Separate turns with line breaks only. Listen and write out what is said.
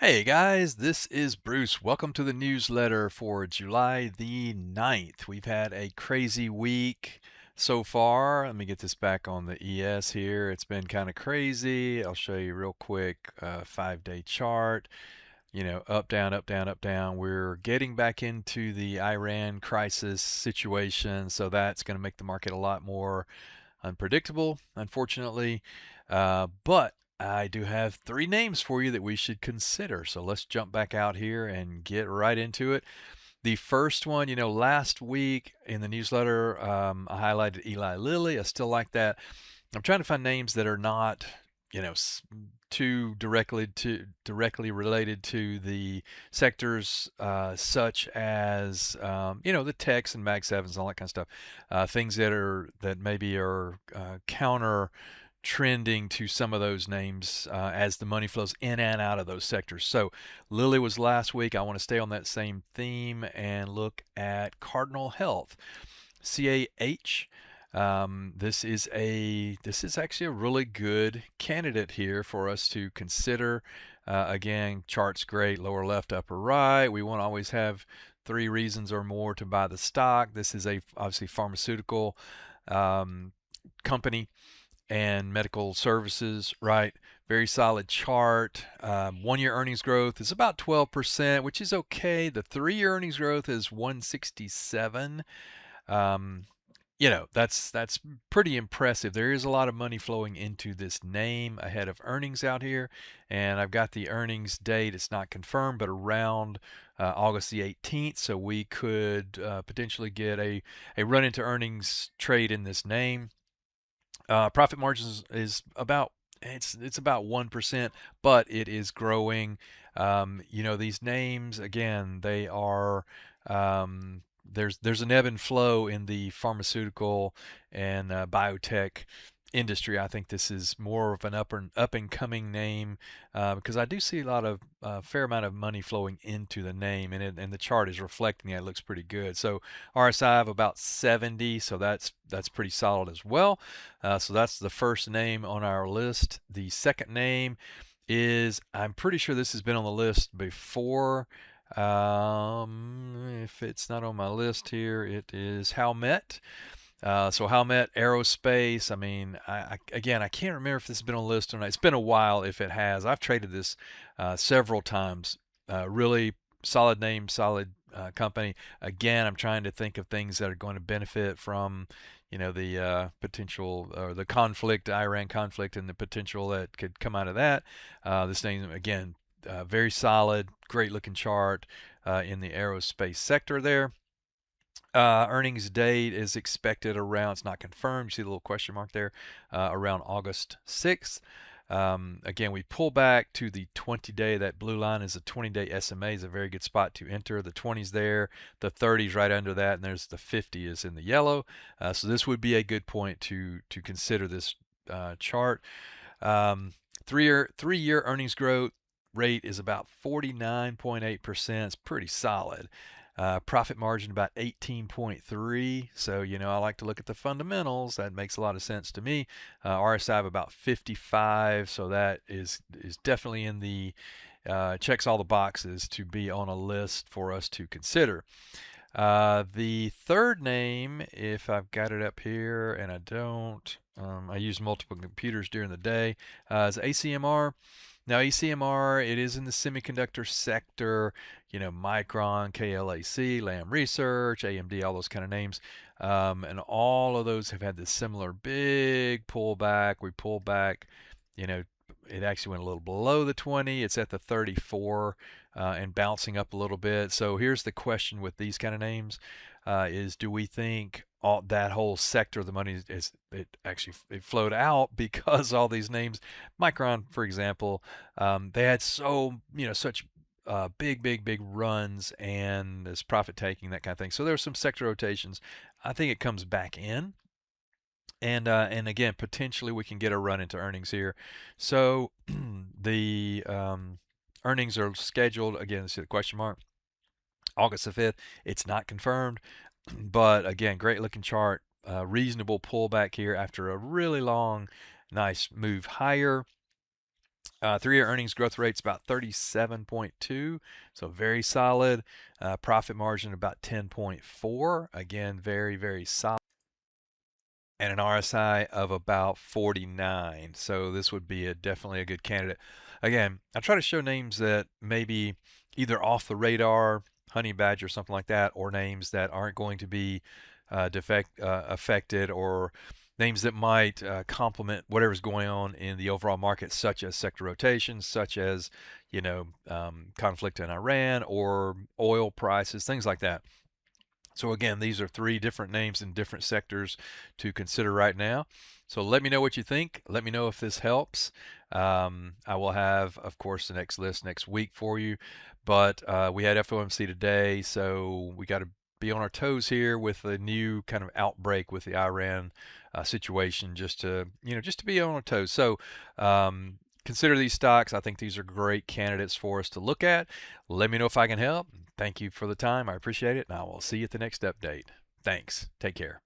Hey guys, this is Bruce. Welcome to the newsletter for July the 9th. We've had a crazy week so far. Let me get this back on the ES here. It's been kind of crazy. I'll show you real quick 5-day chart. Up, down, up, down, up, down. We're getting back into the Iran crisis situation, so that's going to make the market a lot more unpredictable, unfortunately. But I do have three names for you that we should consider. So let's jump back out here and get right into it. The first one, last week in the newsletter, I highlighted Eli Lilly. I still like that. I'm trying to find names that are not, you know, too directly related to the sectors, such as the techs and Mag sevens and all that kind of stuff. Things that maybe are counter trending to some of those names as the money flows in and out of those sectors. So Lilly was last week. I want to stay on that same theme and look at Cardinal Health. CAH. This is actually a really good candidate here for us to consider. Again, chart's great, lower left, upper right. We want to always have three reasons or more to buy the stock. This is a obviously pharmaceutical company and medical services, right? Very solid chart. 1 year earnings growth is about 12%, which is okay. The 3 year earnings growth is 167. Um, that's pretty impressive. There is a lot of money flowing into this name ahead of earnings out here, and I've got the earnings date. It's not confirmed, but around August the 18th, so we could potentially get a run into earnings trade in this name. Profit margins is about it's about 1%, but it is growing. These names again, they are there's an ebb and flow in the pharmaceutical and biotech industry. I think this is more of an up and coming name because I do see a lot of fair amount of money flowing into the name, and the chart is reflecting that. It looks pretty good. So RSI of about 70, so that's pretty solid as well. So that's the first name on our list. The second name is, I'm pretty sure this has been on the list before. If it's not on my list here, it is Howmet. So Howmet Aerospace. I mean, again, I can't remember if this has been on the list or not. It's been a while if it has. I've traded this several times. Really solid name, solid company. Again, I'm trying to think of things that are going to benefit from, the potential or the conflict, Iran conflict, and the potential that could come out of that. This name, again, very solid, great looking chart in the aerospace sector there. Earnings date is expected around, it's not confirmed, you see the little question mark there, around August 6th. Again, we pull back to the 20-day. That blue line is a 20-day SMA, is a very good spot to enter. The 20's there, the 30's right under that, and there's the 50 is in the yellow. So this would be a good point to consider this chart. 3-year earnings growth rate is about 49.8%. It's pretty solid. Profit margin about 18.3. So, I like to look at the fundamentals. That makes a lot of sense to me. RSI of about 55. So that is definitely in the checks all the boxes to be on a list for us to consider. The third name, if I've got it up here, and I don't, I use multiple computers during the day, is ACMR. Now, ACMR, it is in the semiconductor sector, Micron, KLAC, Lam Research, AMD, all those kind of names. And all of those have had this similar big pullback. We pull back, it actually went a little below the 20. It's at the 34 and bouncing up a little bit. So here's the question with these kind of names is, do we think that whole sector of the money it flowed out because all these names, Micron, for example, they had such big runs and this profit taking, that kind of thing. So there's some sector rotations. I think it comes back in. And again, potentially we can get a run into earnings here. So the earnings are scheduled, again, see the question mark, August the 5th. It's not confirmed, but again, great looking chart. Reasonable pullback here after a really long, nice move higher. 3-year earnings growth rate's about 37.2, so very solid. Profit margin about 10.4, again, very, very solid. And an RSI of about 49. So this would be definitely a good candidate. Again, I try to show names that maybe either off the radar, honey badger, something like that, or names that aren't going to be affected, or names that might complement whatever's going on in the overall market, such as sector rotations, such as conflict in Iran or oil prices, things like that. So again, these are 3 different names in different sectors to consider right now. So let me know what you think. Let me know if this helps. I will have, of course, the next list next week for you. But we had FOMC today, so we got to be on our toes here with a new kind of outbreak with the Iran situation, just to be on our toes. So consider these stocks. I think these are great candidates for us to look at. Let me know if I can help. Thank you for the time. I appreciate it, and I will see you at the next update. Thanks. Take care.